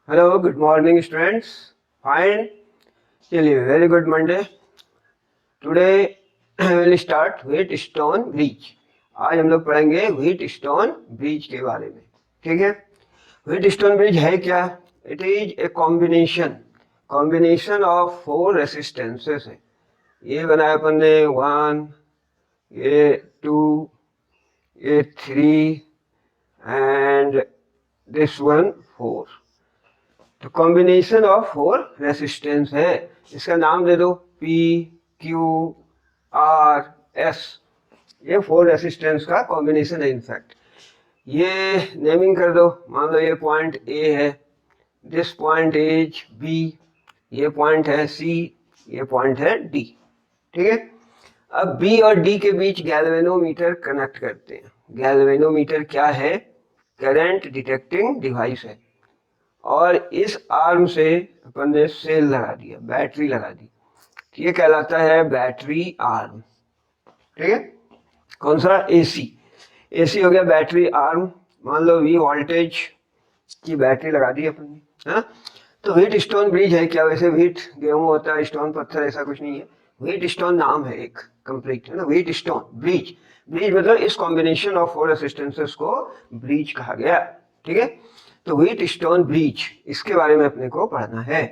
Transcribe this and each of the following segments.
Hello, good morning students. Fine, चलिए, very good Monday. Today will start Wheatstone bridge. आज हम लोग पढ़ेंगे व्हीट स्टोन ब्रिज के बारे में। ठीक है, व्हीट स्टोन ब्रिज है क्या? It is a combination of 4 resistances है। ये बनाया अपन ने 1, ये 2, ये 3 एंड दिस वन 4। तो कॉम्बिनेशन ऑफ 4 रेसिस्टेंस है। इसका नाम दे दो P, Q, R, S। ये 4 रेसिस्टेंस का कॉम्बिनेशन है। इनफैक्ट ये नेमिंग कर दो। मान लो ये पॉइंट A है, दिस पॉइंट इज B, ये पॉइंट है C, ये पॉइंट है D। ठीक है, अब B और D के बीच गैल्वेनोमीटर कनेक्ट करते हैं। गैल्वेनोमीटर क्या है? करंट डिटेक्टिंग डिवाइस है। और इस आर्म से अपन ने सेल लगा दिया, बैटरी लगा दी। ये कहलाता है बैटरी आर्म। ठीक है, कौन सा? एसी हो गया बैटरी आर्म। मान लो V वोल्टेज की बैटरी लगा दी अपन ने, है ना। तो व्हीट स्टोन ब्रिज है क्या? वैसे व्हीट गेहूं होता है, स्टोन पत्थर, ऐसा कुछ नहीं है। व्हीट स्टोन नाम है एक कंप्लीट, है ना। व्हीट स्टोन ब्रिज, ब्रिज मतलब इस कॉम्बिनेशन ऑफ 4 रेसिस्टेंसेस को ब्रिज कहा गया। ठीक है, तो व्हीट स्टोन ब्रिज, इसके बारे में अपने को पढ़ना है।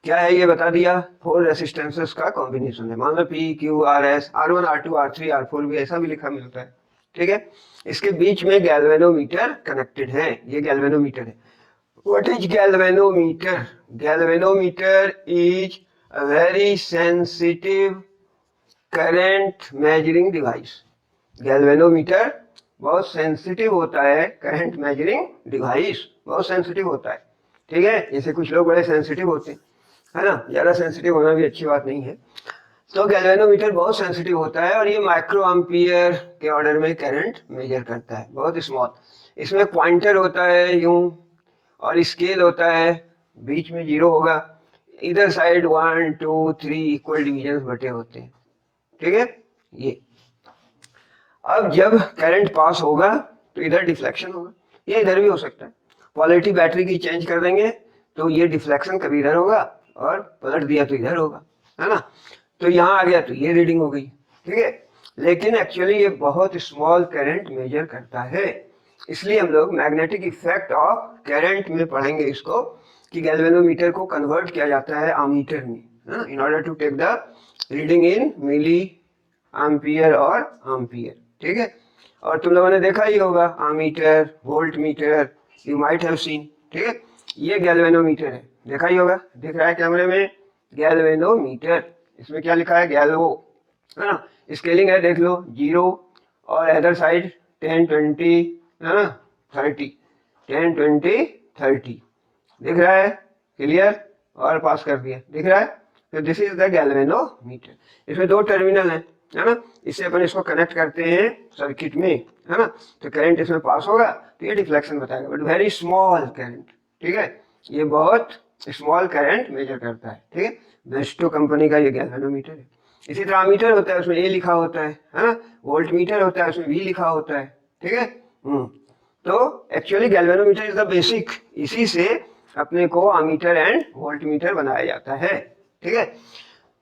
क्या है ये बता दिया, 4 रेसिस्टेंसेस का कॉम्बिनेशन है। मान लो P, Q, R, S, R1, R2, R3, R4 भी ऐसा भी लिखा मिलता है। ठीक है, इसके बीच में गैल्वेनोमीटर कनेक्टेड है। ये गैल्वेनोमीटर है। What is galvanometer? Galvanometer is a very sensitive current measuring device. Galvanometer बहुत सेंसिटिव होता है, करंट मेजरिंग डिवाइस बहुत सेंसिटिव होता है। ठीक है, जैसे कुछ लोग बड़े सेंसिटिव होते हैं, है ना। ज़्यादा सेंसिटिव होना भी अच्छी बात नहीं है। तो गैल्वेनोमीटर बहुत सेंसिटिव होता है और ये माइक्रो एम्पियर के ऑर्डर में करंट मेजर करता है, बहुत स्मॉल। इसमें पॉइंटर होता है यूं, और स्केल होता है, बीच में 0 होगा। इधर साइड 1, 2, 3 इक्वल डिविजन बटे होते हैं। ठीक है, ये अब जब करंट पास होगा तो इधर डिफ्लेक्शन होगा। ये इधर भी हो सकता है। पोलैरिटी बैटरी की चेंज कर देंगे तो ये डिफ्लेक्शन कभी इधर होगा और पलट दिया तो इधर होगा, है ना। तो यहाँ आ गया तो ये रीडिंग हो गई। ठीक है, लेकिन एक्चुअली ये बहुत स्मॉल करंट मेजर करता है। इसलिए हम लोग मैग्नेटिक इफेक्ट ऑफ करंट में पढ़ेंगे इसको, कि गैल्वेनोमीटर को कन्वर्ट किया जाता है आमीटर में, in order to take the reading in milliampere और एम्पियर। ठीक है, और तुम लोगों ने देखा ही होगा ammeter, voltmeter, you might have seen. ठीक है, ये गैल्वेनोमीटर है, देखा ही होगा, दिख रहा है कैमरे में, गैल्वेनोमीटर। इसमें क्या लिखा है? गैल्वो, है ना। स्केलिंग है, देख लो, 0 और अदर साइड 10, 20, है ना, 30, 10, 20, 30 दिख रहा है, क्लियर, और पास कर दिया, दिख रहा है। तो दिस इज द गैल्वेनोमीटर। इसमें 2 टर्मिनल है ना। इससे अपन इसको कनेक्ट करते हैं सर्किट में, है ना। तो करंट इसमें पास होगा तो ये डिफ्लेक्शन बताएगा, बट वेरी स्मॉल करंट। ठीक है, ये बहुत स्मॉल करंट मेजर करता है। ठीक है, बेस्टो कंपनी का ये गैल्वेनोमीटर है। इसी तरह मीटर होता है, उसमें ए लिखा होता है ना। वोल्ट मीटर होता है, उसमें वी लिखा होता है। ठीक है, तो actually galvanometer is the basic. इसी से अपने को अमीटर एंड वोल्ट मीटर बनाया जाता है। ठीक है,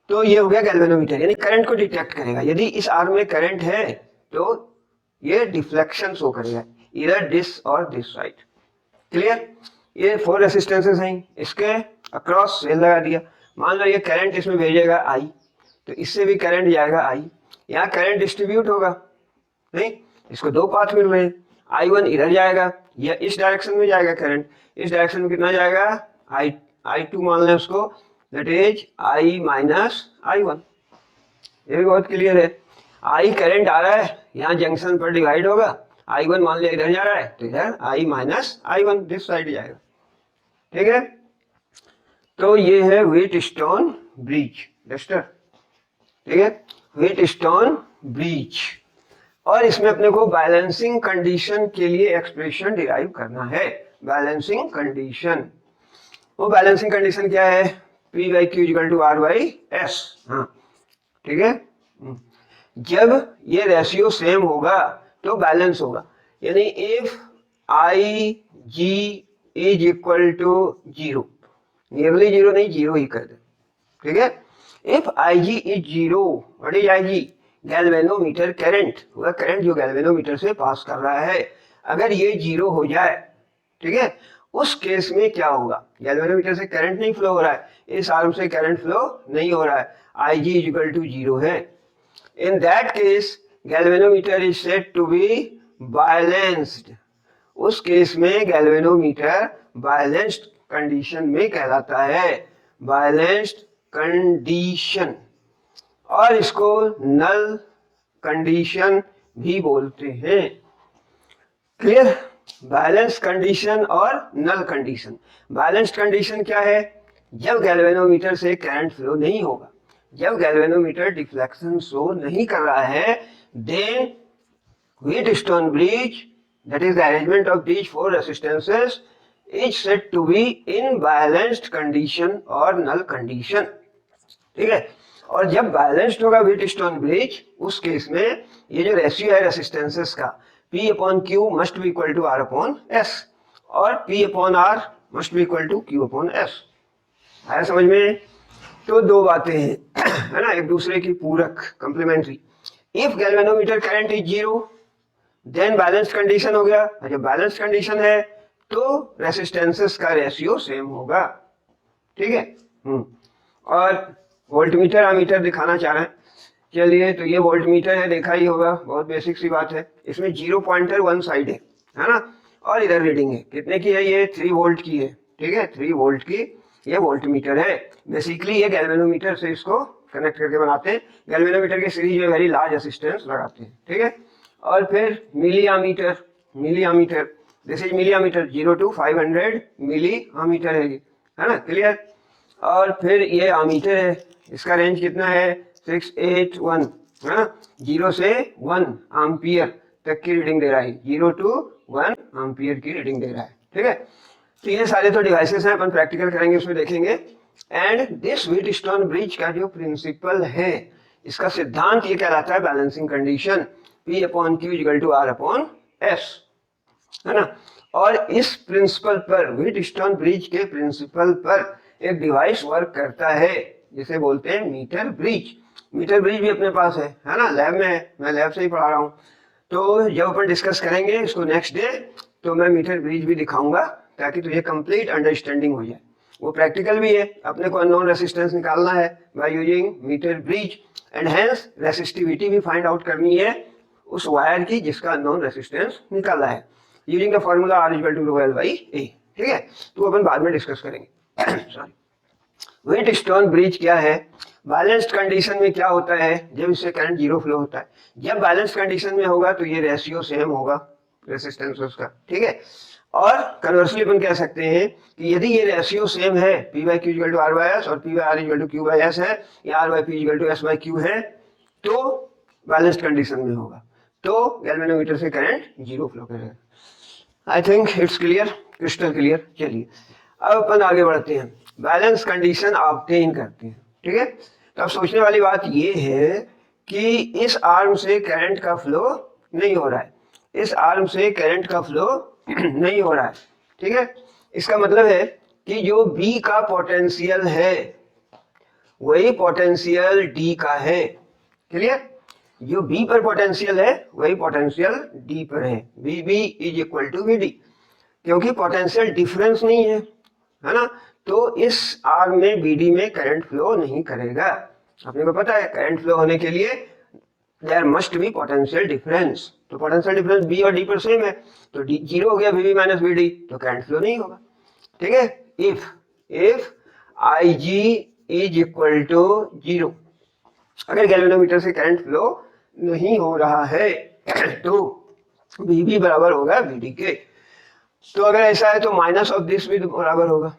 तो ये हो गया गैल्वेनोमीटर, यानी करंट को डिटेक्ट करेगा। यदि इस आर्म में करंट है तो ये डिफ्लेक्शन शो करेगा, इधर दिस और दिस साइड। क्लियर, ये 4 रेसिस्टेंसेस हैं, इसके अक्रॉस सेल लगा दिया। मान लो ये करंट इसमें भेजेगा I, तो इससे भी करंट जाएगा I। यहाँ करंट डिस्ट्रीब्यूट होगा, नहीं, इसको 2 पाथ मिल रहे हैं। I1 इधर जाएगा, या इस डायरेक्शन में जाएगा करंट, इस डायरेक्शन में कितना जाएगा? I2 मान लें उसको, that is I minus I1। ये भी बहुत क्लियर है। I करंट आ रहा है, यहाँ जंक्शन पर डिवाइड होगा, I1 मान लिया इधर जा रहा है तो इधर I minus I1 this side जाएगा। ठीक है, तो ये है व्हीट स्टोन ब्रिज, डस्टर। ठीक है, व्हीट स्टोन ब्रिज। और इसमें अपने को बैलेंसिंग कंडीशन के लिए एक्सप्रेशन डिराइव करना है। बैलेंसिंग कंडीशन, वो बैलेंसिंग कंडीशन क्या है? P by Q equal to R by S। हाँ, ठीक है, जब ये रेशियो सेम होगा तो बैलेंस होगा। यानी if I G is equal to 0, nearly 0 नहीं, 0 ही कर दे, ठीक है। If Ig is 0, what is Ig? Galvanometer current, वह करंट जो गैल्वेनोमीटर से पास कर रहा है, अगर ये 0 हो जाए, ठीक है, उस केस में क्या होगा? गैल्वेनोमीटर से करंट नहीं फ्लो हो रहा है, इस आर्म से करंट फ्लो नहीं हो रहा है, Ig इज इक्वल टू 0 है। In that case galvanometer is said to be balanced, उस केस में गैल्वेनोमीटर बैलेंस्ड कंडीशन में कहलाता है, बैलेंस्ड कंडीशन, और इसको नल कंडीशन भी बोलते हैं। क्लियर? बैलेंस कंडीशन और नल कंडीशन। बैलेंस्ड कंडीशन क्या है? जब गैल्वेनोमीटर से करंट फ्लो नहीं होगा, जब गैल्वेनोमीटर डिफ्लेक्शन शो नहीं कर रहा है, then Wheatstone bridge, that is the arrangement of these four resistances, is said to be in balanced condition or null condition, ठीक है। और जब बैलेंस्ड होगा व्हीटस्टोन ब्रिज, उस केस में ये जो रेशियो है रेसिस्टेंसेस का, P upon Q must be equal to R upon S, और P upon R must be equal to Q upon S। आया समझ में? तो दो बातें हैं है ना, एक दूसरे की पूरक, complementary. If galvanometer current is 0, then balance condition हो गया, जब बैलेंस कंडीशन है तो रेसिस्टेंसेस का रेशियो सेम होगा, ठीक है। और वोल्टमीटर अमीटर दिखाना चाह रहे हैं, चलिए, तो ये वोल्टमीटर है, देखा ही होगा, बहुत बेसिक सी बात है। इसमें 0 पॉइंटर वन साइड है ना, और इधर रीडिंग है, कितने की है ये? 3 वोल्ट की है, ठीक है, 3 वोल्ट की ये वोल्टमीटर है। बेसिकली ये गैल्वेनोमीटर से इसको कनेक्ट करके बनाते हैं, गैल्वेनोमीटर के सीरीज में वेरी लार्ज असिस्टेंस लगाते हैं, ठीक है। और फिर millimetre, millimetre, this is millimetre, 0 to 500 millimetre है ना, क्लियर। और फिर ये अमीटर है, इसका रेंज कितना है? 681 है ना, 0 से 1 एम्पियर तक की रीडिंग दे रहा है, 0 to 1 एम्पियर की रीडिंग दे रहा है, ठीक है। तो ये सारे तो डिवाइसेस हैं, अपन प्रैक्टिकल करेंगे, उसमें देखेंगे। एंड दिस व्हीटस्टोन ब्रिज का जो प्रिंसिपल है, इसका सिद्धांत ये कहलाता है balancing condition, P upon Q equal to R upon S, है ना। और इस प्रिंसिपल पर, व्हीटस्टोन ब्रिज के प्रिंसिपल पर एक डिवाइस वर्क करता है जिसे बोलते हैं मीटर ब्रिज। मीटर ब्रिज भी अपने पास है ना, लैब में है, मैं लैब से ही पढ़ा रहा हूँ। तो जब अपन डिस्कस करेंगे इसको नेक्स्ट डे, तो मैं मीटर ब्रिज भी दिखाऊंगा ताकि तुझे कंप्लीट अंडरस्टैंडिंग हो जाए। वो प्रैक्टिकल भी है, अपने को अननोन रेसिस्टेंस निकालना है by using meter bridge, and hence resistivity भी फाइंड आउट करनी है उस वायर की जिसका अननोन रेसिस्टेंस निकाला है, using the formula R equal to rho L by A, ठीक है। तो अपन बाद में डिस्कस करेंगे। सॉरी, व्हीटस्टोन ब्रिज क्या है? बैलेंस्ड कंडीशन में क्या होता है? जब इससे करंट 0 फ्लो होता है, जब बैलेंस कंडीशन में होगा तो ये रेशियो सेम होगा रेसिस्टेंसेस का, ठीक है। और कन्वर्सली अपन कह सकते हैं कि यदि ये रेशियो सेम है, P by Q equal to R by S और P by R equal to Q by S है, या R by P equal to S by Q है, तो बैलेंस्ड कंडीशन में होगा, तो गैल्वेनोमीटर से करंट 0 फ्लो करेगा। I think it's clear, crystal clear. चलिए अब अपन आगे बढ़ते हैं, बैलेंस कंडीशन ऑब्टेन करते हैं, ठीक है। तो अब सोचने वाली बात ये है कि इस आर्म से करंट का फ्लो नहीं हो रहा है, इस आर्म से करंट का फ्लो नहीं हो रहा है, ठीक है। इसका मतलब है कि जो B का पोटेंशियल है वही पोटेंशियल D का है, क्लियर। जो B पर पोटेंशियल है वही पोटेंशियल D पर है, VB is equal to VD, क्योंकि पोटेंशियल डिफरेंस नहीं है ना, तो इस आर्म में BD में करंट फ्लो नहीं करेगा। अपने को पता है करंट फ्लो होने के लिए there must be potential difference, तो पोटेंशियल डिफरेंस B और D पर सेम है, तो D 0 हो गया, VB माइनस VD, तो करंट फ्लो नहीं होगा, ठीक है। If Ig is equal to 0, अगर गैल्वेनोमीटर से करंट फ्लो नहीं हो रहा है तो VB बराबर होगा VD के। तो अगर ऐसा है तो माइनस ऑफ दिस भी बराबर होगा,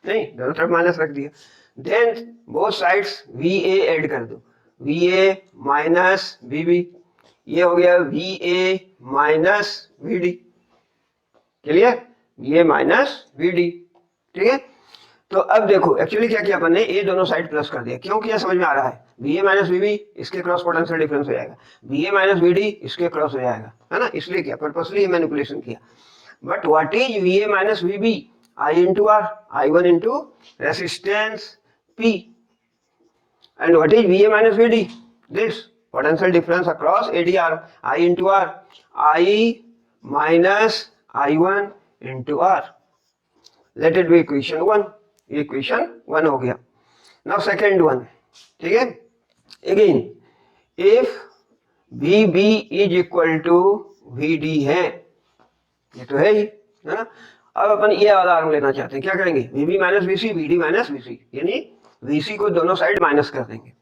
नहीं, दोनों तरफ माइनस रख दिया, then both sides VA add कर दो, VA माइनस VB, ये हो गया VA minus VD, clear, VA minus VD, ठीक है। तो अब देखो एक्चुअली क्या किया अपन ने, ये दोनों साइड प्लस कर दिया, क्यों किया समझ में आ रहा है, VA माइनस VB इसके क्रॉस पोटेंशियल डिफरेंस हो जाएगा, VA माइनस VD इसके क्रॉस हो जाएगा, है ना, इसलिए क्या पर्पसली मैनिपुलेशन किया। But what is VA minus VB? I into R, I1 into resistance P. And what is VA minus VD? This potential difference across ADR, I into R, I minus I1 into R. Let it be equation 1. Equation 1 हो गया. Now second one, ठीक है. Again, if VB is equal to VD है, ये तो है ही, है ना. अब अपन ये वाला आर्म लेना चाहते हैं, क्या करेंगे? VB minus VC, VD minus VC, यानी VC को दोनों साइड माइनस कर देंगे.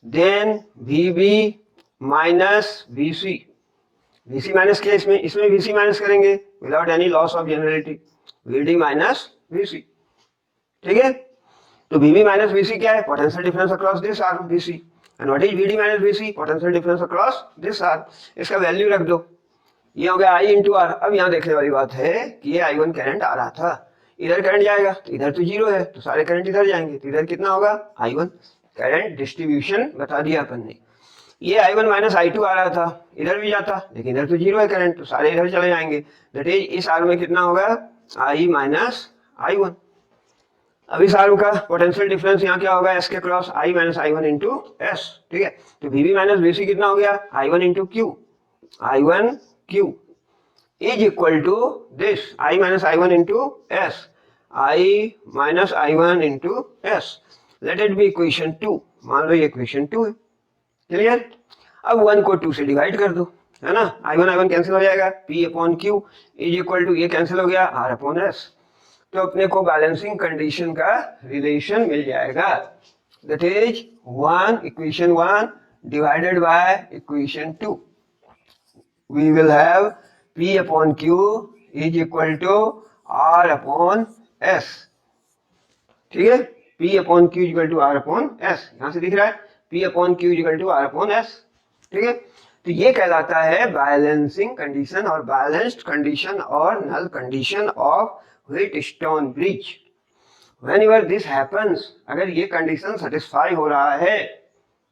Then VB minus VC, VC minus क्या, इसमें VC माइनस करेंगे without any loss of generality. VD minus VC, ठीक है. तो VB माइनस VC क्या है? Potential difference across this arm VC. And what is VD minus VC? Potential difference across this arm. इसका value रख दो, ये हो गया I इंटू आर. अब यहाँ देखने वाली बात है कि ये I1 करंट आ रहा था, इधर करंट जाएगा तो इधर तो जीरो है, तो सारे करंट इधर जाएंगे, तो इधर कितना होगा? I1. करंट डिस्ट्रीब्यूशन बता दिया अपन ने. ये I1 माइनस I2 आ रहा था, इधर भी जाता, लेकिन इधर तो जीरो है करंट, तो सारे इधर चले जाएंगे. दैट इज इस आर्म में कितना होगा? I minus I1. अब इस आर्म का पोटेंशियल डिफरेंस यहाँ क्या होगा? S के cross I minus I1 into S, ठीक है. तो VB माइनस VC कितना हो गया? I1 into Q, I1 Q is equal to this I minus I1 into S, I minus I1 into S. Let it be equation 2. मान लो ये equation 2 है. Clear. अब 1 को 2 से डिवाइड कर दो, है ना. I1 कैंसिल हो जाएगा, P upon Q is equal to, ये कैंसिल हो गया, R अपॉन S. तो अपने को बैलेंसिंग कंडीशन का रिलेशन मिल जाएगा. That is 1 equation 1 divided by equation 2. We will have P upon Q is equal to R upon S, ठीक है. P upon Q equal to R upon S, यहां से दिख रहा है P upon Q equal to R upon S, ठीक है. तो ये कहलाता है बैलेंसिंग कंडीशन और बैलेंस्ड कंडीशन और null condition of Wheatstone bridge. Whenever this happens, अगर ये कंडीशन सेटिस्फाई हो रहा है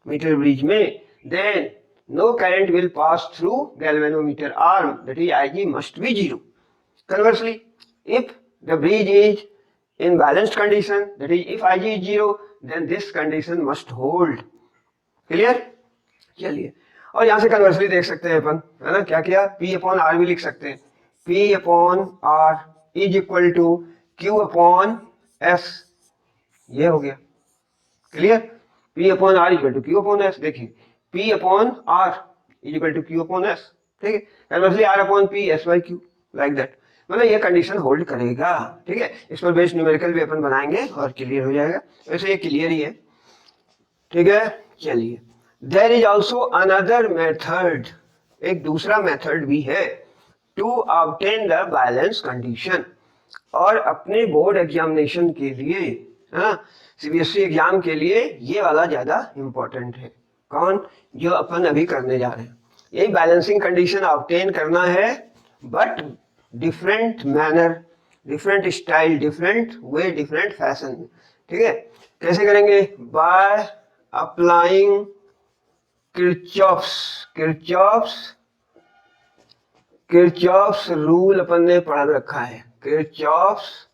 मीटर ब्रिज में, then no current will pass through galvanometer arm, that is Ig must be 0. Conversely, if the bridge is in balanced condition, that is if Ig is 0, then this condition must hold. Clear? चलिए, और यहाँ से conversely देख सकते हैं अपन, है ना. क्या किया? P अपॉन R भी लिख सकते हैं. P upon R is equal to Q upon S, ये हो गया. Clear. P upon R equal to Q upon S. देखिए P upon R is equal to Q upon S, ठीक है. Conversely R upon P S by Q, like that. मतलब ये condition hold करेगा, ठीक है. इस पर बेस्ड न्यूमेरिकल भी अपन बनाएंगे और क्लियर हो जाएगा. वैसे ये क्लियर ही है, ठीक है. चलिए, there is also another method, एक दूसरा मेथड भी है to obtain the balance condition. और अपने बोर्ड एग्जामिनेशन के लिए, CBSE एग्जाम के लिए ये वाला ज्यादा इंपॉर्टेंट है. कौन? जो अपन अभी करने जा रहे हैं. यही बैलेंसिंग कंडीशन ऑब्टेन करना है, but different manner, different style, different way, different fashion, ठीक है. कैसे करेंगे? बाय अप्लाइंग किरचॉफ्स रूल अपन ने पढ़ रखा है. किरचॉफ्स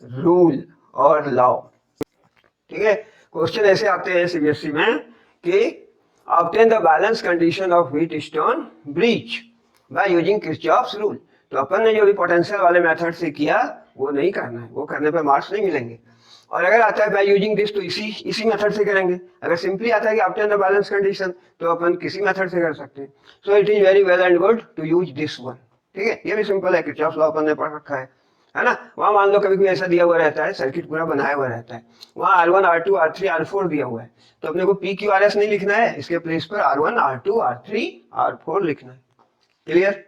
रूल और लॉ, ठीक है. क्वेश्चन ऐसे आते हैं CBSE में कि obtain the balance condition of Wheatstone bridge by using Kirchhoff's rule. तो अपन ने जो भी पोटेंशियल वाले मेथड से किया वो नहीं करना है, वो करने पर मार्क्स नहीं मिलेंगे. और अगर आता है बाय यूजिंग दिस, तो इसी मेथड से करेंगे. अगर सिंपली आता है कि ऑब्टेन द बैलेंस कंडीशन, तो अपन किसी मेथड से कर सकते हैं. So it is very well and good to use this one, ठीक है. ये भी सिंपल है, किरचॉफ्स लॉ अपन ने पढ़ रखा है ना. वहाँ मान लो कभी कोई ऐसा दिया हुआ रहता है, सर्किट पूरा बनाया हुआ रहता है, वहाँ R1 R2 R3 R4 दिया हुआ है, तो अपने को P Q R S नहीं लिखना है, इसके प्लेस पर R1 R2 R3 R4 लिखना है. क्लियर.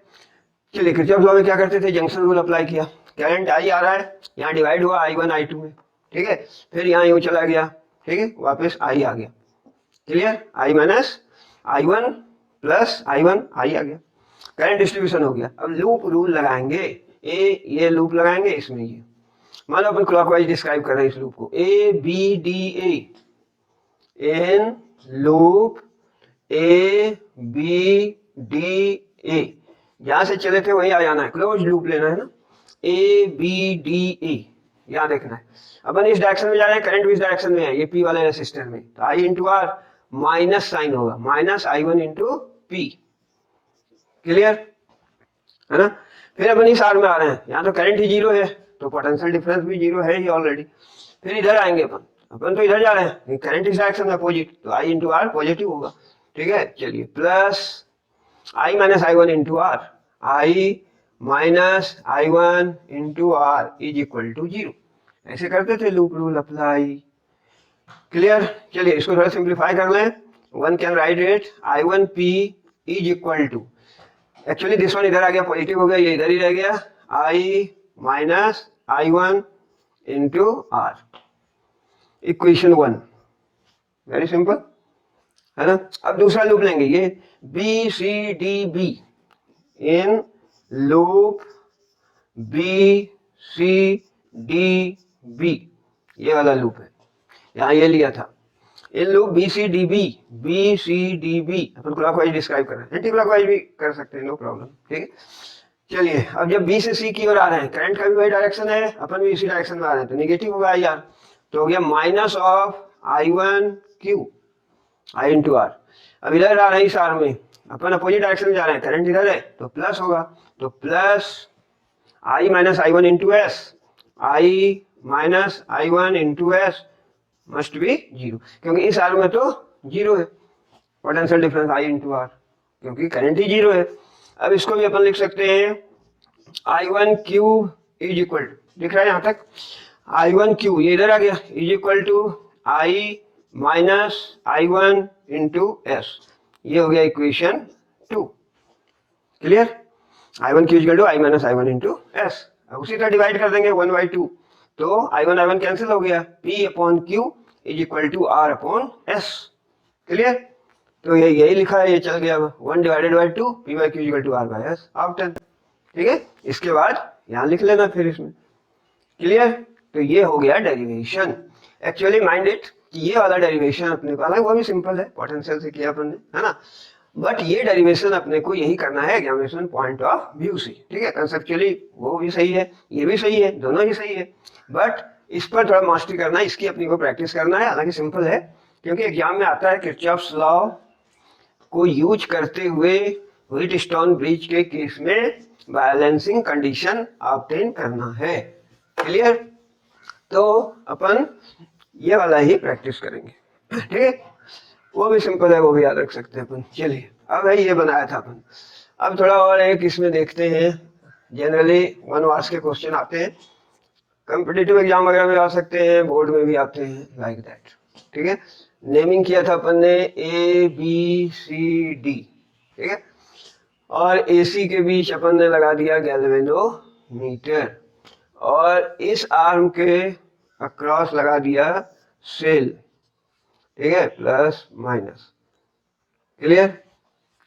चलिए, किरचॉफ्स लॉ में क्या करते थे? जंक्शन रूल अप्लाई किया. करंट I आ रहा है, यहाँ डिवाइड हुआ I1 I2 में, ठीक है. फिर यहाँ यूं चला गया, ठीक है, वापस I आ गया. Clear. I minus I1 plus I1, I आ गया. करंट डिस्ट्रीब्यूशन हो गया. अब लूप रूल लगाएंगे. ये लूप लगाएंगे इसमें. ये मान लो अपन क्लॉकवाइज डिस्क्राइब कर रहे हैं इस लूप को. ABDA इन लूप ABDA, जहां से चले थे वहीं आ जाना है, क्लोज लूप लेना है ना. ABDA, यहाँ देखना है। अपन इस डायरेक्शन में जा रहे हैं, करंट भी इस डायरेक्शन में है, ये P वाले रेसिस्टर में, तो I into r minus sign होगा, minus I1 into P। Clear है ना। फिर अपन इस आर में आ रहे हैं, यहाँ तो करंट ही जीरो है तो पोटेंशियल डिफरेंस भी जीरो है ही ऑलरेडी। फिर इधर आएंगे अपन तो इधर जा रहे हैं, करंट इस डायरेक्शन में अपोजिट, तो I इंटू आर पॉजिटिव होगा। ठीक है, चलिए plus I minus I1 into R, I minus I1 into R is equal to zero. ऐसे करते थे, लूप रूल अप्लाई। क्लियर, चलिए इसको थोड़ा सिंप्लीफाई कर लें। One can write it I1P is equal to, actually this one इधर आ गया पॉजिटिव हो गया, ये इधर ही रह गया, I minus I1 into R, equation 1। Very simple है ना। अब दूसरा लूप लेंगे, ये BCDB, इन लूप BCDB, ये वाला लूप है, यहाँ ये लिया था, in loop BCDB upon clockwise describe कर रहे हैं, एंटी क्लॉकवाइज भी कर सकते हैं, नो प्रॉब्लम। ठीक है, चलिए अब जब B से C की ओर आ रहे हैं, करंट का भी वही डायरेक्शन है, अपन भी इसी डायरेक्शन में आ रहे हैं, तो निगेटिव होगा यार, तो हो गया minus of I1Q I into R. अब इधर आ रहे हैं इस आर में, अपन अपोजिट डायरेक्शन में जा रहे हैं, करंट इधर है तो प्लस होगा, तो plus I minus I1 into S, I minus I1 into S must be zero, क्योंकि इस आर में तो जीरो है potential difference I into R, क्योंकि करंट ही जीरो है। अब इसको भी अपन लिख सकते हैं I1Q इज इक्वल टू, दिख रहा है यहाँ तक, I1Q ये इधर आ गया, is equal to I minus I1 into S, ये हो गया equation 2। Clear, I1Q equal to I minus I1 into S. अब उसी तरह डिवाइड कर देंगे 1/2, तो I1 कैंसिल हो गया, P upon Q is equal to R upon S। Clear, तो ये यही लिखा है, ये चल गया 1 divided by 2, P by Q is equal to R by S option. ठीक है, इसके बाद यहाँ लिख लेना फिर इसमें। क्लियर, तो ये हो गया डेरिवेशन। एक्चुअली माइंड इट कि ये वाला डेरिवेशन अपने को, हालांकि वो भी सिंपल है, पोटेंशियल से किया अपन ने, है ना, बट ये डेरिवेशन अपने को यही करना है एग्जामिनेशन पॉइंट ऑफ व्यू से। ठीक है, कंसेप्चुअली वो भी सही है, ये भी सही है, दोनों ही सही है, बट इस पर थोड़ा मास्टरी करना है, इसकी अपनी को प्रैक्टिस करना है। हालांकि सिंपल है, क्योंकि एग्जाम में आता है किरचॉफ्स लॉ को यूज करते हुए व्हीटस्टोन ब्रिज के केस में बैलेंसिंग कंडीशन ऑब्टेन करना है। क्लियर, तो अपन ये वाला ही प्रैक्टिस करेंगे। ठीक है, वो भी सिंपल है, वो भी याद रख सकते हैं अपन। चलिए अब है ये बनाया था अपन, अब थोड़ा और एक इसमें देखते हैं। जनरली 1 मार्क्स के क्वेश्चन आते हैं, कॉम्पिटिटिव एग्जाम वगैरह में आ सकते हैं, बोर्ड में भी आते हैं, लाइक दैट। ठीक है, नेमिंग किया था अपन ने ABCD। ठीक है, और AC के बीच अपन ने लगा दिया गैल्वेनोमीटर, और इस आर्म के अक्रॉस लगा दिया सेल। ठीक है, प्लस माइनस। क्लियर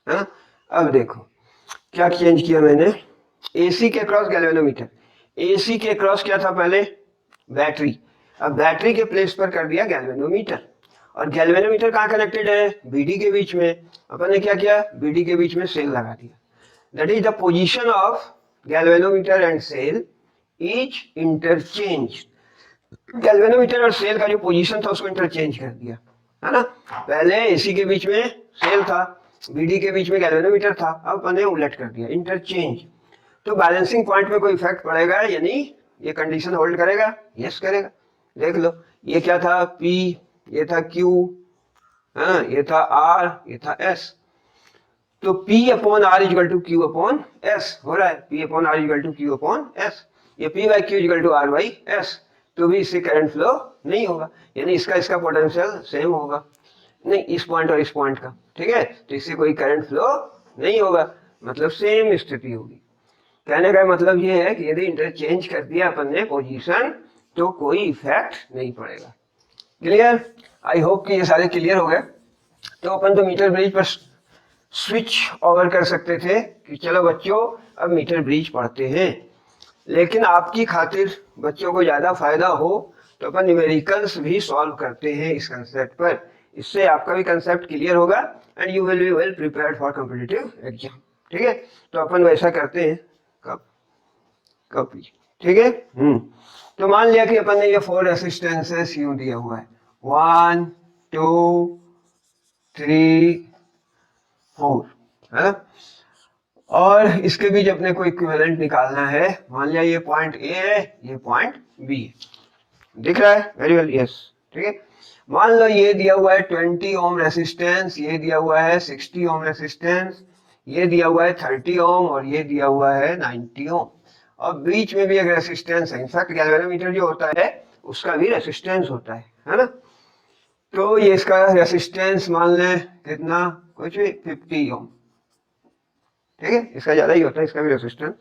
है ना। अब देखो क्या चेंज किया मैंने, AC के क्रॉस गैल्वेनोमीटर, AC के क्रॉस क्या था पहले, बैटरी, अब बैटरी के प्लेस पर कर दिया गैल्वेनोमीटर। और गैल्वेनोमीटर कहाँ कनेक्टेड है, BD के बीच में, अपन ने क्या किया, BD के बीच में सेल लगा दिया। That is the position of galvanometer and cell is interchange. Galvanometer और सेल का जो पोजीशन था उसको इंटरचेंज कर दिया, है ना। पहले AC के बीच में सेल था, BD के बीच में गैल्वेनोमीटर था, अब अपन ने उलट कर दिया, इंटरचेंज। तो बैलेंसिंग पॉइंट में कोई इफेक्ट पड़ेगा, यानी ये कंडीशन होल्ड करेगा, यस करेगा। देख लो, ये क्या था, P, ये था Q, है ना, ये था R, ये था S, तो P upon R equal to Q upon S हो रहा है, P upon R equal to Q upon S, ये P by Q equal to R by S, तो भी इससे करंट फ्लो नहीं होगा, यानी इसका पोटेंशियल सेम होगा, नहीं इस पॉइंट और इस पॉइंट का। ठीक है, तो इससे कोई करंट फ्लो नहीं होगा, मतलब सेम स्थिति होगी। कहने का मतलब ये है कि यदि इंटरचेंज कर दिया अपन ने पोजीशन तो कोई इफेक्ट नहीं पड़ेगा। क्लियर, आई होप कि ये सारे क्लियर हो गए। तो अपन तो मीटर ब्रिज पर स्विच ओवर कर सकते थे कि चलो बच्चों अब मीटर ब्रिज पढ़ते हैं, लेकिन आपकी खातिर बच्चों को ज़्यादा फायदा हो तो अपन न्यूमेरिकल्स भी सॉल्व करते हैं इस कंसेप्ट पर, इससे आपका भी कंसेप्ट क्लियर होगा and you will be well prepared for competitive exam. ठीक है, तो अपन वैसा करते हैं। कब ठीक है। तो मान लिया कि अपन ने ये 4 रेसिस्टेंसेस यूं दिया हुआ है 1 2 3 4, है ना। और इसके बीच अपने को इक्विवेलेंट निकालना है। मान लिया ये पॉइंट ए है, ये पॉइंट बी है, दिख रहा है? वेरी वेल, यस, ठीक है। मान लो ये दिया हुआ है 20 ओम रेसिस्टेंस, ये दिया हुआ है 60 ओम रेसिस्टेंस, ये दिया हुआ है 30 ओम और ये दिया हुआ है 90 ओम। और बीच में भी एक रेसिस्टेंस है। इनफैक्ट गैल्वेनोमीटर जो होता है उसका भी रेसिस्टेंस होता है ना। तो ये इसका रेसिस्टेंस मान लें कितना, कुछ भी 50 ओम, ठीक है। इसका ज्यादा ही होता है इसका भी रेसिस्टेंस।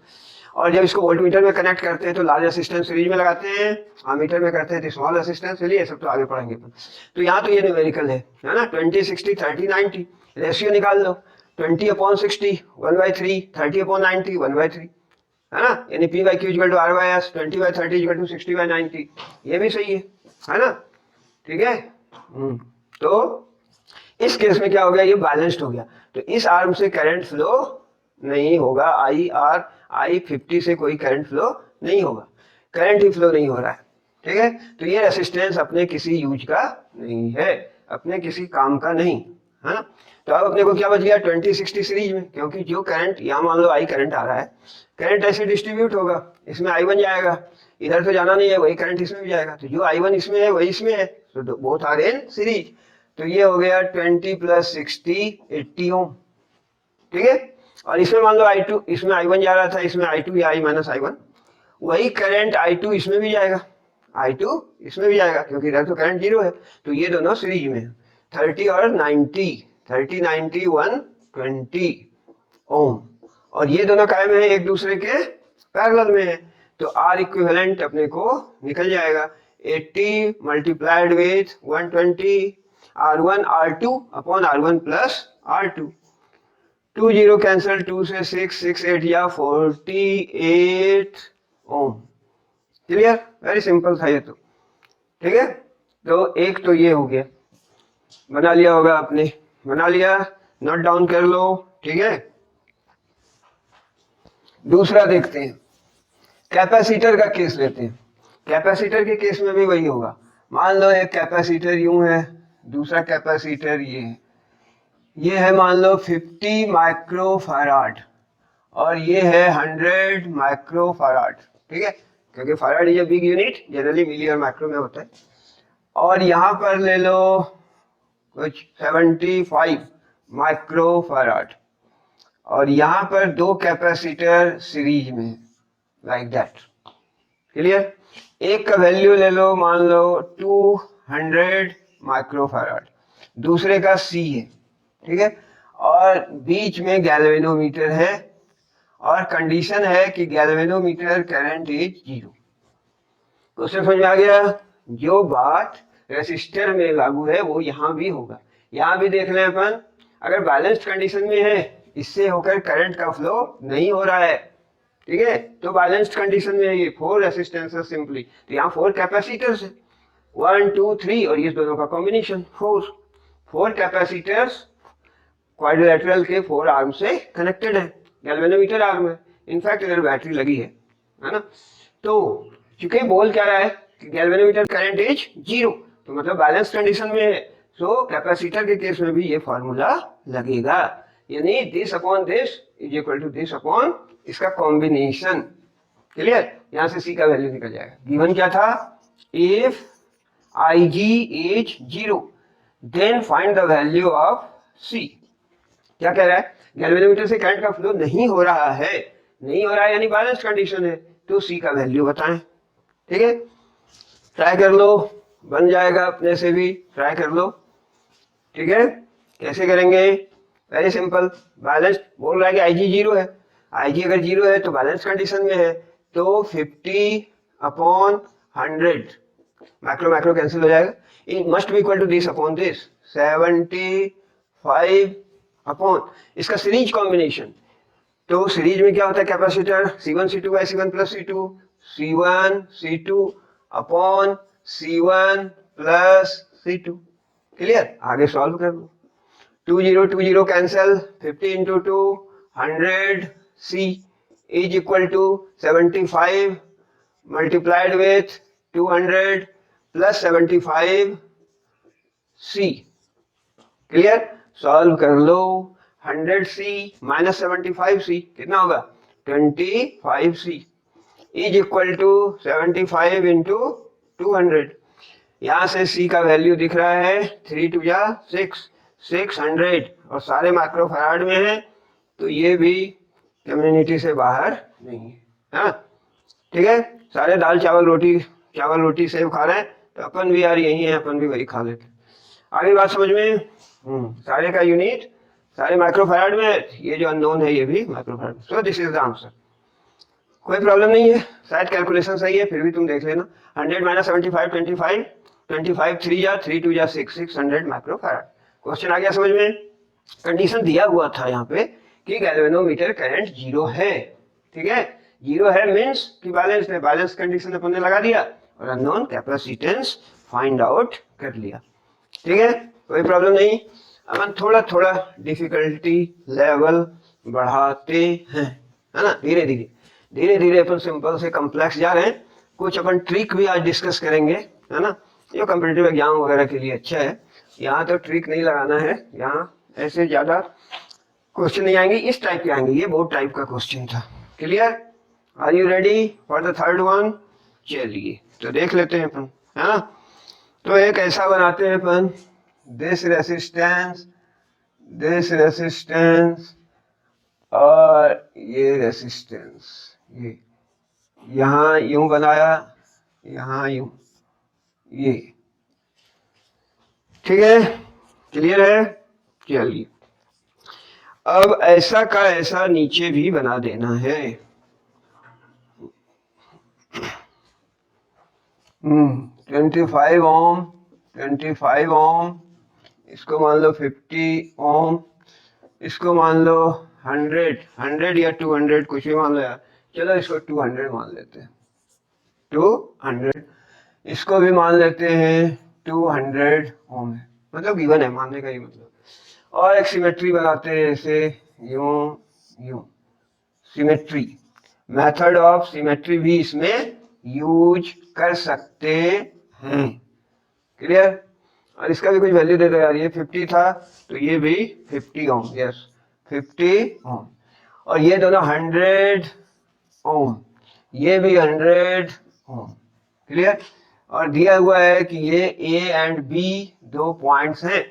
और जब इसको वोल्टमीटर में कनेक्ट करते हैं तो लार्ज रेसिस्टेंस सीरीज में लगाते हैं, आमीटर में करते हैं तो स्मॉल रेसिस्टेंस। चलिए ये सब तो आगे पढ़ेंगे। तो यहाँ तो ये न्यूमेरिकल है ना, 20 60 30 90। रेशियो निकाल लो, 20/60 1/3, 30/90 1/3, है ना। यानी P by Q equal to R by S, 20/30 equal to 60/90। ये भी सही है ना, ठीक है। तो इस केस में क्या हो गया, ये बैलेंस्ड हो गया। तो इस आर्म से करंट फ्लो नहीं होगा, I50 से कोई करंट फ्लो नहीं होगा, करंट ही फ्लो नहीं हो रहा है, ठीक है। तो ये रेसिस्टेंस अपने किसी यूज का नहीं है, अपने किसी काम का नहीं, है ना। तो अब अपने को क्या बच गया 20-60 सीरीज में, क्योंकि जो करंट यहाँ मान लो I करंट आ रहा है, करंट ऐसे डिस्ट्रीब्यूट होगा, इसमें I1 जाएगा, इधर तो जाना नहीं है, वही करंट इसमें भी जाएगा। तो जो I1 इसमें है वही इसमें है, तो बोथ आर इन सीरीज। तो ये हो गया 20 + 60 80 ओम, ठीक है। और इसमें मान लो I2, इसमें I1 जा रहा था, इसमें I2 या I - I1, वही करंट I2 इसमें भी जाएगा, I2 इसमें भी जाएगा, क्योंकि इधर तो करंट 0 है। तो ये दोनों सीरीज में है, 30 और 90, 30 90 120 ओम। और ये दोनों काय में है, एक दूसरे के पैरेलल में है। तो R इक्विवेलेंट अपने को निकल जाएगा 80 multiplied with 120 R1 R2 upon R1 plus R2। 2 0 cancel, 2 से 6 6 8 या 48 ओम। क्लियर, वेरी सिंपल था ये तो, ठीक है। तो एक तो ये हो गया, बना लिया होगा आपने, बना लिया, नोट डाउन कर लो, ठीक है। दूसरा देखते हैं, कैपेसिटर का केस लेते हैं। कैपेसिटर के केस में भी वही होगा। मान लो एक कैपेसिटर यूं है, दूसरा कैपेसिटर ये है, ये है मान लो 50 माइक्रोफैराड और ये है 100 माइक्रोफैराड, ठीक है, क्योंकि farad is a big unit, generally milli और माइक्रो में होता है। और यहाँ पर ले लो कुछ 75 माइक्रोफैराड और यहाँ पर 2 कैपेसिटर सीरीज में, लाइक दैट। क्लियर। एक का वैल्यू ले लो, मान लो 200 माइक्रोफैराड, दूसरे का C है, ठीक है। और बीच में गैल्वेनोमीटर है और कंडीशन है कि गैल्वेनोमीटर करंट इज 0। क्वेश्चन समझ में आ गया? जो बात रेसिस्टर में लागू है वो यहाँ भी होगा। यहाँ भी देख लें अपन, अगर बैलेंस्ड कंडीशन में है, इससे होकर करंट का फ्लो नहीं हो रहा है, ठीक है, तो बैलेंस्ड कंडीशन में ये 4 रेसिस्टेंसेस सिंपली, तो यहाँ 4 कैपेसिटर्स है, 1 2 3 और ये दोनों का कॉम्बिनेशन 4 कैपेसिटर्स क्वाड्रिलेटरल के 4 आर्म से कनेक्टेड है, गैल्वेनोमीटर आर्म है। इनफैक्ट इधर बैटरी लगी है ना। तो चूंकि बोल क्या रहा है कि गैल्वेनोमीटर करंट इज 0, तो मतलब बैलेंस कंडीशन में है। सो कैपेसिटर के केस में भी ये फॉर्मूला लगेगा, यानी this upon this is equal to this upon इसका कॉम्बिनेशन। क्लियर। यहां से सी का वैल्यू निकल जाएगा। गिवन क्या था, if IG is 0 then find the value of C। क्या कह रहा है, गैल्वेनोमीटर से करंट का फ्लो नहीं हो रहा है, नहीं हो रहा है यानी बैलेंस कंडीशन है, तो C का वैल्यू बताएं, ठीक है। ट्राई कर लो, बन जाएगा अपने से भी, ट्राई कर लो, ठीक है। कैसे करेंगे, वेरी सिंपल, बैलेंस बोल रहा है कि IG 0 है, IG अगर 0 है तो बैलेंस कंडीशन में है, तो 50/100 मैक्रो मैक्रो कैंसिल हो जाएगा, it must be equal to this upon this 75 upon इसका सीरीज कॉम्बिनेशन। तो सीरीज में क्या होता है capacitor, C1 C2 by C1 plus C2, C1 C2 upon C1 plus C2। Clear. आगे सॉल्व कर लो, 2 0 2 0 cancel, 50 into 2 100 C is equal to 75 multiplied with 200 plus 75 C. Clear? Solve कर लो। 100 सी माइनस 75 सी कितना होगा? 25 सी इज इक्वल टू 75 इंटू 200। यहाँ से सी का वैल्यू दिख रहा है 3 2 जा 600 और सारे माइक्रोफैराड में है, तो ये भी कम्युनिटी से बाहर नहीं है। हाँ ठीक है, सारे दाल चावल रोटी सेब खा रहे हैं, तो अपन भी यार यही है, अपन भी वही खा लेते। आगे बात समझ में? सारे का यूनिट सारे माइक्रोफैराड में, ये जो अननोन है ये भी microfarad. So this is the answer. कोई प्रॉब्लम नहीं है, शायद कैलकुलेशन सही है, फिर भी तुम देख लेना। 100 माइनस 75 25 3 जा 3 2 जा 600 माइक्रोफैराड। क्वेश्चन आ गया समझ में? कंडीशन दिया हुआ था यहाँ पे कि गैल्वेनोमीटर करंट 0 है। ठीक है, 0 है मीन्स कि बैलेंस है, बैलेंस कंडीशन अपन ने लगा दिया और अननोन कैपेसिटेंस फाइंड आउट कर लिया। ठीक है, कोई प्रॉब्लम नहीं। अपन थोड़ा थोड़ा डिफिकल्टी लेवल बढ़ाते हैं, है ना, धीरे धीरे अपन सिंपल से कॉम्प्लेक्स जा रहे हैं। कुछ अपन ट्रिक भी आज डिस्कस करेंगे, है ना, ये कॉम्पिटिटिव एग्जाम वगैरह के लिए अच्छा है। यहाँ तो ट्रिक नहीं लगाना है, यहाँ ऐसे ज्यादा क्वेश्चन नहीं आएंगे, इस टाइप के आएंगे। ये बहुत टाइप का क्वेश्चन था। Clear? Are you ready for the third one? चलिए तो देख लेते हैं अपन, है ना। तो एक ऐसा बनाते हैं अपन, दिस रेसिस्टेंस और ये रेसिस्टेंस, ये यहाँ यूं बनाया, यहाँ यूं, ये ठीक है, क्लियर है? चलिए अब ऐसा का ऐसा नीचे भी बना देना है। 25 ओम, इसको मान लो 50 ओम, इसको मान लो 100 या 200, कुछ भी मान लो यार। चलो इसको 200 मान लेते हैं, 200। इसको भी मान लेते हैं 200 ओम है, मतलब गिवन है, मानने का ही मतलब। और एक सिमेट्री बनाते हैं ऐसे, यूं सिमेट्री, मेथड ऑफ सिमेट्री भी इसमें यूज कर सकते हैं। क्लियर? और इसका भी कुछ वैल्यू दे दो यार, ये 50 था तो ये भी 50 ओम, यस 50 ओम। और ये दोनों 100 ओम, ये भी 100 ओम। क्लियर? और दिया हुआ है कि ये ए एंड बी दो पॉइंट्स हैं,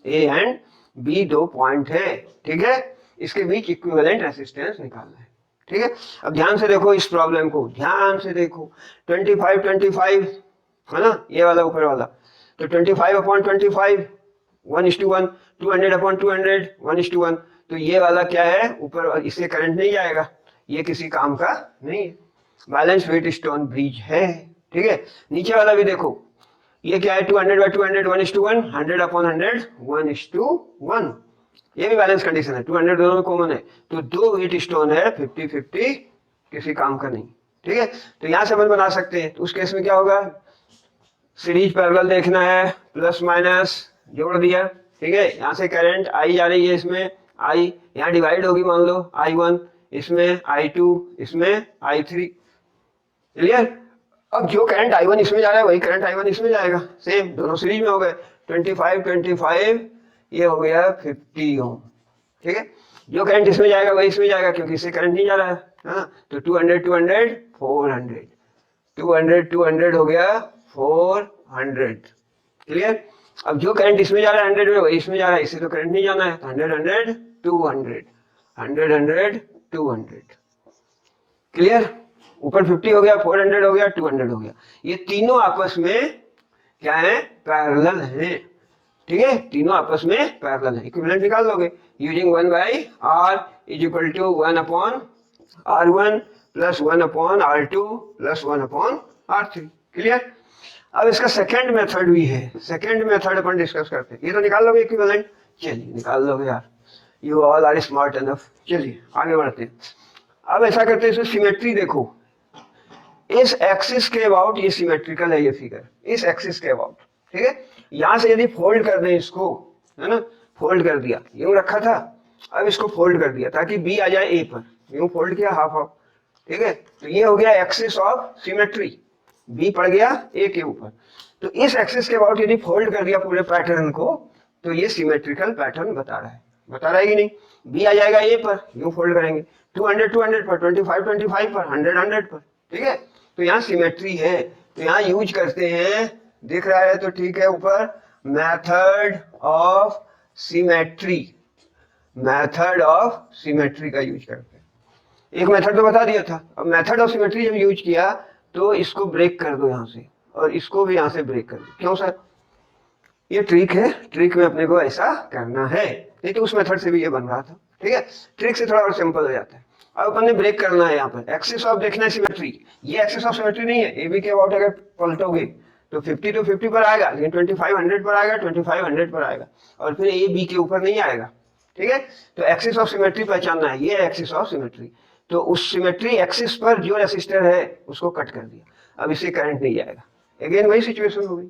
ए एंड बी दो पॉइंट है। ठीक है, इसके बीच इक्विवेलेंट रेसिस्टेंस निकालना है। ठीक है, अब ध्यान से देखो इस प्रॉब्लम को, ध्यान से देखो। 25 है ना, ये वाला ऊपर वाला, तो 25/25 1:1, 200/200 1:1। तो ये वाला क्या है, ऊपर, इससे करंट नहीं जाएगा, ये किसी काम का नहीं है, बैलेंस वेट स्टोन ब्रिज है। ठीक है, नीचे वाला भी देखो, ये क्या है, 200/200 1:1, 100/100 1:1। ये भी बैलेंस कंडीशन है, 200 दोनों में कॉमन है, तो दो वेट स्टोन है, 50-50 किसी काम का नहीं। ठीक है, तो यहां से अपन बना सकते हैं। तो उस केस में क्या होगा, सीरीज पैरेलल देखना है, प्लस माइनस जोड़ दिया। ठीक है, यहाँ से करंट आई जा रही है, इसमें आई यहाँ डिवाइड होगी, मान लो I1 इसमें, I2 इसमें, I3। क्लियर? अब जो करंट I1 इसमें जा रहा है वही करंट I1 इसमें जाएगा, सेम, दोनों सीरीज में हो गए। 25 ये हो गया 50 ओम। ठीक है, जो करंट इसमें जाएगा वही इसमें जाएगा, क्योंकि इससे करंट नहीं जा रहा है ना। तो 200 400, 200 हो गया 400। क्लियर? अब जो करंट इसमें जा रहा है 100 में, वही इसमें जा रहा है, इससे तो करंट नहीं जाना है, तो 100 200 100 200। क्लियर? ऊपर 50 हो गया, 400 हो गया, 200 हो गया, ये तीनों आपस में क्या है, पैरेलल है। ठीक है, तीनों आपस में पैरेलल है। इक्विवेलेंट निकाल लोगे using 1/r is equal to 1/r1 plus 1/r2 plus 1/r3। Clear? अब इसका सेकंड मेथड भी है, सेकंड मेथड अपन डिस्कस करते हैं। ये तो निकाल लोगे इक्विवेलेंट, चलिए निकाल लोगे यार, you all are smart enough. चलिए आगे बढ़ते हैं। अब ऐसा करते हैं, इसमें सिमेट्री देखो, इस एक्सिस के अबाउट ये सिमेट्रिकल है, ये फिगर इस एक्सिस के अबाउट। ठीक है, यहां से यदि फोल्ड कर दें इसको, है ना, फोल्ड कर दिया, यूं रखा था, अब इसको फोल्ड कर दिया ताकि बी आ जाए ए पर, यूं फोल्ड किया हाफ हाफ, ठीक है, तो ये हो गया एक्सिस ऑफ सिमेट्री, बी पड़ गया ए के ऊपर। तो इस एक्सिस के अबाउट यदि फोल्ड कर दिया पूरे पैटर्न को तो ये सिमेट्रिकल पैटर्न बता रहा है कि नहीं। बी आ जाएगा ए पर, यूं फोल्ड करेंगे 200 200 पर, 25 25 पर, 100 100 पर, ठीक है। तो यहाँ सिमेट्री है, तो यहाँ यूज करते हैं, दिख रहा है तो ठीक है ऊपर, method of symmetry, method of symmetry का यूज करते हैं। एक मेथड तो बता दिया था, अब मेथड ऑफ सिमेट्री जब यूज किया तो इसको ब्रेक कर दो यहाँ से और इसको भी यहाँ से ब्रेक कर दो। क्यों सर? ये ट्रिक है, ट्रिक में अपने को ऐसा करना है, नहीं तो उस मेथड से भी ये बन रहा था, ठीक है। ट्रिक से थोड़ा और सिंपल हो जाता है। अब अपन ने ब्रेक करना है यहाँ पर, एक्सिस ऑफ देखना है सिमेट्री, ये एक्सिस ऑफ सिमेट्री नहीं है, ए बी के अबाउट अगर पलटोगे तो 50 तो 50 पर आएगा, लेकिन 25 100 पर आएगा, 25 100 पर आएगा, और फिर ए बी के ऊपर नहीं आएगा, ठीक है। तो एक्सिस ऑफ सिमेट्री पहचानना है, ये एक्सिस ऑफ सिमेट्री। तो उस सिमेट्री एक्सिस पर जो रेसिस्टर है उसको कट कर दिया, अब इससे करंट नहीं जाएगा। अगेन वही सिचुएशन हो गई,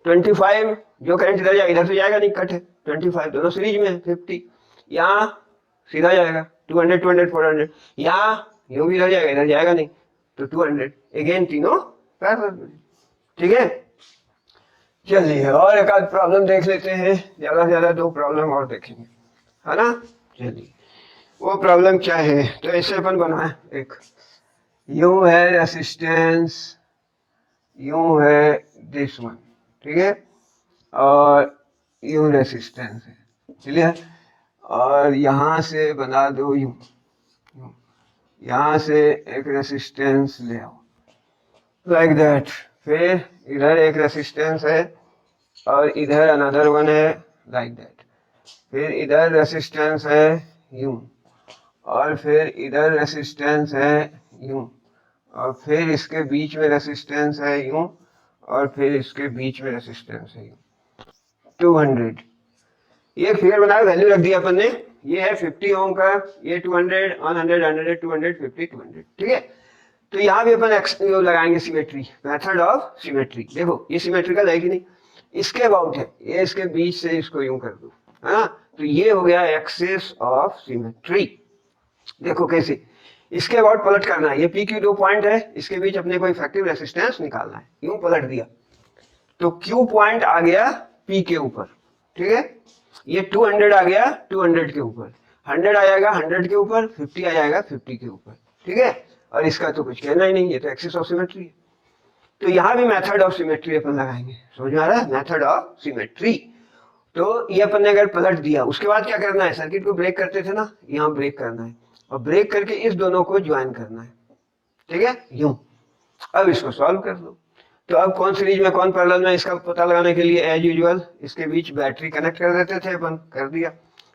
25 जो करंट इधर जाएगा, इधर तो जाएगा नहीं, कट है, 25 दोनों सीरीज में है, 50 यहाँ सीधा जाएगा, 200 200 400, यहाँ यूं भी इधर जाएगा, इधर जाएगा नहीं, तो 200, अगेन तीनों पैरेलल में, ठीक है। चलिए और एक आध प्रॉब्लम देख लेते हैं, ज्यादा से ज्यादा 2 प्रॉब्लम और देखेंगे, है ना। चलिए वो प्रॉब्लम क्या है, तो ऐसे अपन बनाए, एक यूं है रेसिस्टेंस, यूं है दिस वन, ठीक है, और यूं रेसिस्टेंस है, क्लियर। और यहाँ से बना दो यूं, यहाँ से एक रेसिस्टेंस ले आओ लाइक दैट, फिर इधर एक रेसिस्टेंस है और इधर अनदर वन है लाइक दैट, फिर इधर रेसिस्टेंस है यूं, और फिर इधर रेसिस्टेंस है यूं, और फिर इसके बीच में रेसिस्टेंस है यूं, और फिर इसके बीच में रेसिस्टेंस है यूं, 200। ये फिगर बनाया, वैल्यू रख दिया अपन ने, ये है 50 ओम का, ये 200 100 100 200 50 200, ठीक है। तो यहाँ भी अपन लगाएंगे सिमेट्री, मेथड ऑफ सिमेट्री। देखो ये सिमेट्रिकल है कि नहीं, इसके अबाउट है, ये इसके बीच से इसको यूं कर दो, है ना, तो ये हो गया एक्सिस ऑफ सिमेट्री। देखो कैसे, इसके अबाउट पलट करना है, ये पी क्यू 2 पॉइंट है, इसके बीच अपने को इफेक्टिव रेसिस्टेंस निकालना है, यूं पलट दिया तो क्यू पॉइंट आ गया पी के ऊपर, ठीक है। ये 200 आ गया 200 के ऊपर, 100 आ जाएगा 100 के ऊपर, 50 आ जाएगा 50 के ऊपर, ठीक है। और इसका तो कुछ कहना ही नहीं, ये तो एक्सिस ऑफ सिमेट्री है। तो यहाँ भी मेथड ऑफ सिमेट्री अपन लगाएंगे, समझ में आ रहा है, मेथड ऑफ सिमेट्री। तो ये अपन ने अगर पलट दिया, उसके बाद क्या करना है, सर्किट को ब्रेक करते थे ना, यहाँ ब्रेक करना है और ब्रेक करके इस दोनों को ज्वाइन करना है, ठीक है, यूं। अब इसको सॉल्व कर लो, तो अब कौन सीरीज में कौन पैरेलल में, इसका पता लगाने के लिए एज यूजुअल इसके बीच बैटरी कनेक्ट कर देते थे अपन, कर दिया।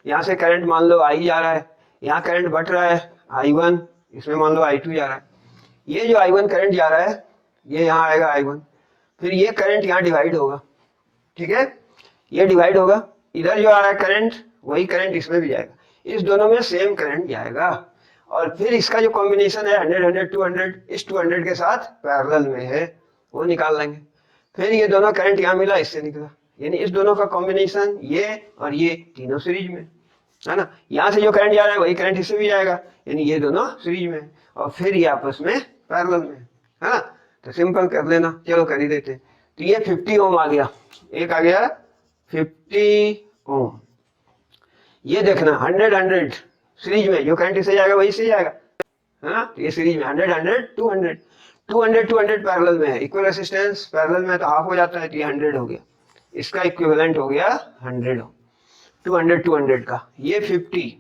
यहाँ से करंट मान लो आई जा रहा है, यहाँ करंट बढ़ रहा है I1, इसमें मान लो I2 जा रहा है, ये जो I1 करंट जा रहा है ये यहाँ आएगा I1, फिर ये करंट यहाँ डिवाइड होगा, ठीक है, ये डिवाइड होगा, इधर जो आ रहा है करंट वही करंट इसमें भी जाएगा, इस दोनों में सेम करंट जाएगा, और फिर इसका जो कॉम्बिनेशन है 100 100 200 इस 200 के साथ पैरेलल में है, वो निकाल लेंगे। फिर ये दोनों करंट यहाँ मिला, इससे निकला, यानी इस दोनों का कॉम्बिनेशन ये और ये तीनों सीरीज में, है ना। यहाँ से जो करंट जा रहा है वही करंट इससे भी जाएगा, यानी ये दोनों सीरीज में, और फिर ये आपस में पैरेलल में, है ना। तो सिंपल कर लेना, चलो कर ही देते। तो ये 50 ओम आ गया, एक आ गया 50 ओम, ये देखना 100 100 सीरीज में, जो करंट इससे जाएगा वही इससे जाएगा, है ना। तो ये सीरीज में 100 100 200 200 200 पैरेलल में है, इक्वल रेसिस्टेंस पैरेलल में तो हाफ हो जाता है, तो ये 100 हो गया, इसका इक्विवेलेंट हो गया 100 ओम, 200 200 का, ये 50,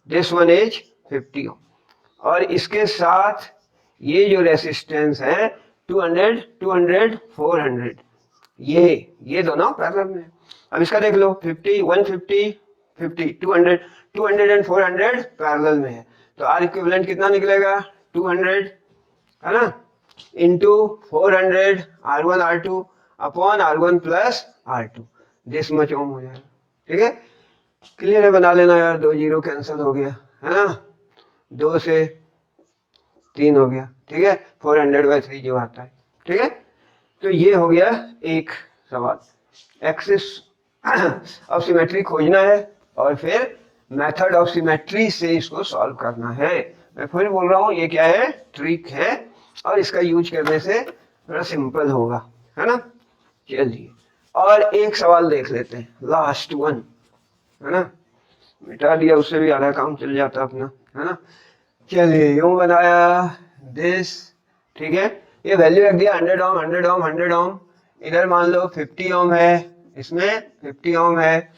दिस वन इज 50 ओम, और इसके साथ ये जो रेसिस्टेंस है 200 200 400, ये दोनों पैरेलल में है। अब इसका देख लो, 50 150 50 200 200 एंड 400 पैरेलल में है, तो आर इक्विवेलेंट कितना निकलेगा 200, है ना, into 400 R1 R2 upon R1 plus R2, this much ohm हो जाएगा, ठीक है। क्लियर है, बना लेना यार, 2 0 कैंसिल हो गया, है ना, 2 से 3 हो गया, ठीक है, 400/3 जो आता है, ठीक है। तो ये हो गया एक सवाल, एक्सिस ऑफ सिमेट्री खोजना है और फिर मेथड ऑफ सिमेट्री से इसको सॉल्व करना है। मैं फिर बोल रहा हूँ ये क्या है, ट्रिक है, और इसका यूज करने से थोड़ा सिंपल होगा, है ना। चलिए और एक सवाल देख लेते हैं, लास्ट वन, है ना। मिटा दिया, उससे भी आधा काम चल जाता अपना, है ना। चलिए यूं बनाया दिस, ठीक है। ये वैल्यू रख दिया 100 ओम 100 ओम 100 ओम, इधर मान लो 50 ओम है, इसमें 50 ओम है,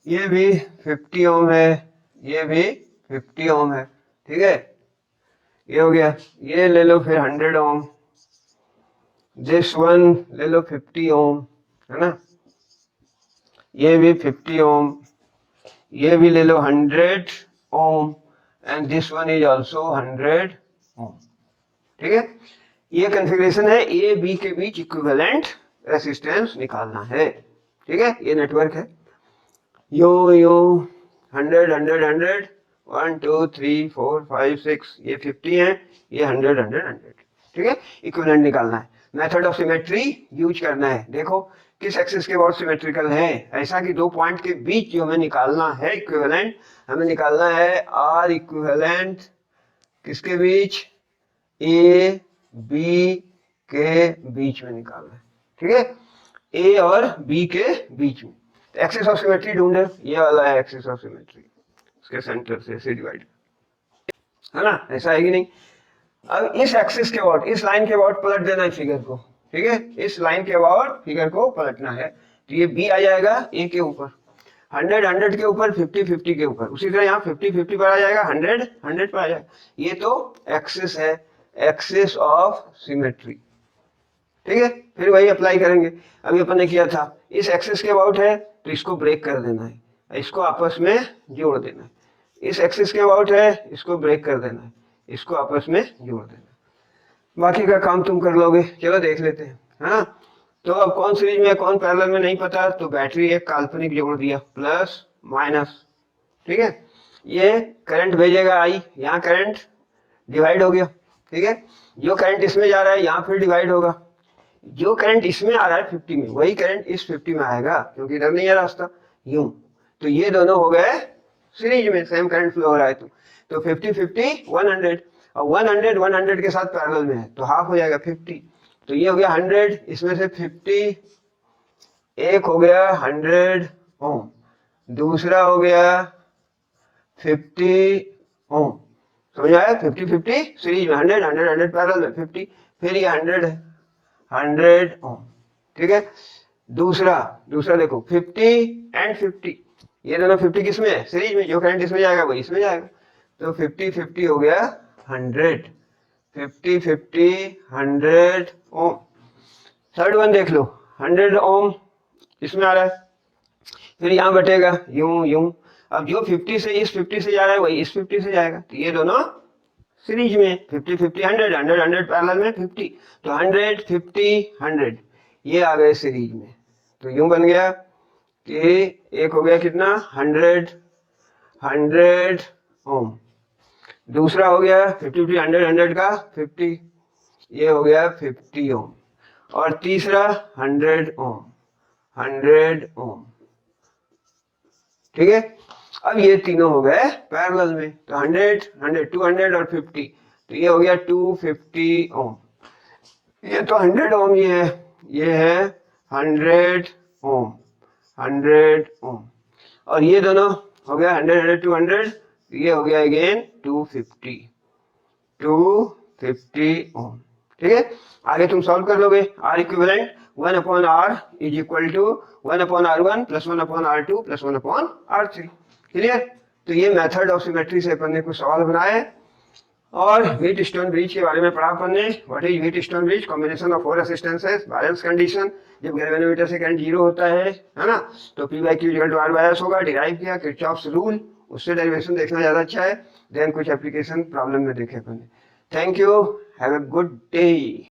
ये भी 50 ओम है, ये भी 50 ओम है, ठीक है। ये हो गया, ये ले लो फिर 100 ओम, दिस वन ले लो 50 ओम, है ना। ये भी 50 ओम, ये भी ले लो 100 ohm, and this one is also 100 ohm, ठीक है। ये कॉन्फ़िगरेशन है, ए बी के बीच इक्विवेलेंट रेसिस्टेंस निकालना है, ठीक है। ये नेटवर्क है, यो 100 100 100 1 2 3 4 5 6, ये 50 है, ये 100 100 100, ठीक है। इक्विवेलेंट निकालना है, मेथड ऑफ सिमेट्री यूज करना है। देखो किस एक्सिस के बहुत सिमेट्रिकल है, ऐसा कि दो पॉइंट के बीच जो हमें निकालना है इक्विवेलेंट, हमें निकालना है आर इक्विवेलेंट किसके बीच, ए बी के बीच में निकालना है, ठीक है। ए और बी के बीच में एक्सिस ऑफ सिमेट्री ढूंढे, ये वाला है एक्सिस ऑफ सिमेट्री, इसके सेंटर से ऐसे डिवाइड, है ना, ऐसा है कि नहीं। अब इस एक्सिस के अबाउट, इस लाइन के अबाउट पलट देना है फिगर को, ठीक है। इस लाइन के अबाउट फिगर को पलटना है, तो ये बी आ जाएगा ए के ऊपर, 100 100 के ऊपर, 50 50 के ऊपर, उसी तरह यहाँ 50 50 पर आ जाएगा, 100 100 पर आ जाएगा। ये तो एक्सिस है, एक्सिस ऑफ सिमेट्री, ठीक है। फिर वही अप्लाई करेंगे, अभी अपन ने किया था, इस एक्सिस के अबाउट है तो इसको ब्रेक कर देना है, इसको आपस में जोड़ देना है। इस एक्सिस के अबाउट है, इसको ब्रेक कर देना है, इसको आपस में जोड़ देना है। बाकी का काम तुम कर लोगे, चलो देख लेते हैं, है ना। तो अब कौन सीरीज में कौन पैरेलल में नहीं पता, तो बैटरी एक काल्पनिक जोड़ दिया, प्लस माइनस, ठीक है। ये करंट भेजेगा आई, यहाँ करंट डिवाइड हो गया, ठीक है। जो करंट इसमें जा रहा है यहाँ फिर डिवाइड होगा, जो करंट इसमें आ रहा है 50 में, वही करंट इस 50 में आएगा, क्योंकि इधर नहीं है रास्ता, यूं। तो ये दोनों हो गए सीरीज में, सेम करंट फ्लो हो रहा है, तो 50 50 100, और 100 100 के साथ पैरेलल में है, तो हाफ हो जाएगा 50, तो ये हो गया 100, इसमें से 50, एक हो गया 100 ओम, दूसरा हो गया 50 ओम, समझ आया। 50 50 सीरीज में, 100 100 100 पैरेलल में 50, फिर ये 100 है, 100 ओम, ठीक है। दूसरा देखो 50 एंड 50, ये दोनों 50 किसमें है, सीरीज में, जो करंट इसमें जाएगा वही इसमें जाएगा, तो 50 50 हो गया 100, 50 50 100 ओम। थर्ड वन देख लो, 100 ओम इसमें आ रहा है, फिर यहाँ बटेगा यूं यूं, अब जो 50 से इस 50 से जा रहा है वही इस 50 से जाएगा, तो ये दोनों सीरीज में, 50 50 100 100 100 पैरेलल में 50, तो 100 50 100 ये आ गए सीरीज में, तो यूं बन गया कि एक हो गया कितना 100 ओम, दूसरा हो गया 50 50 100 100 का 50, ये हो गया 50 ओम, और तीसरा 100 ओम 100 ओम, ठीक है। अब ये तीनों हो गए पैरेलल में, तो 100 100 200 और 50, तो ये हो गया 250 ओम, ये तो 100 ओम ये है 100 ओम 100 ओम, और ये दोनों हो गया 100 100 200, ये हो गया अगेन 250 ओम, ठीक है। आगे तुम सॉल्व कर लोगे, R equivalent 1/r is equal to 1/r1 plus 1/r2 plus 1/r3, clear. तो ये मेथड ऑफ सिमेट्री से अपन ने कुछ सवाल बनाए, और व्हीटस्टोन ब्रिज के बारे में पढ़ा अपन ने। What is Wheatstone bridge, combination of four resistances, balance condition, जब गैल्वेनोमीटर से करंट जीरो होता है ना, तो P by Q equal to R by S होगा, डिराइव किया किरचॉफ्स रूल, उससे डेरिवेशन देखना ज्यादा अच्छा है, देन कुछ एप्लीकेशन प्रॉब्लम में देखे अपन ने। Thank you, have a good day.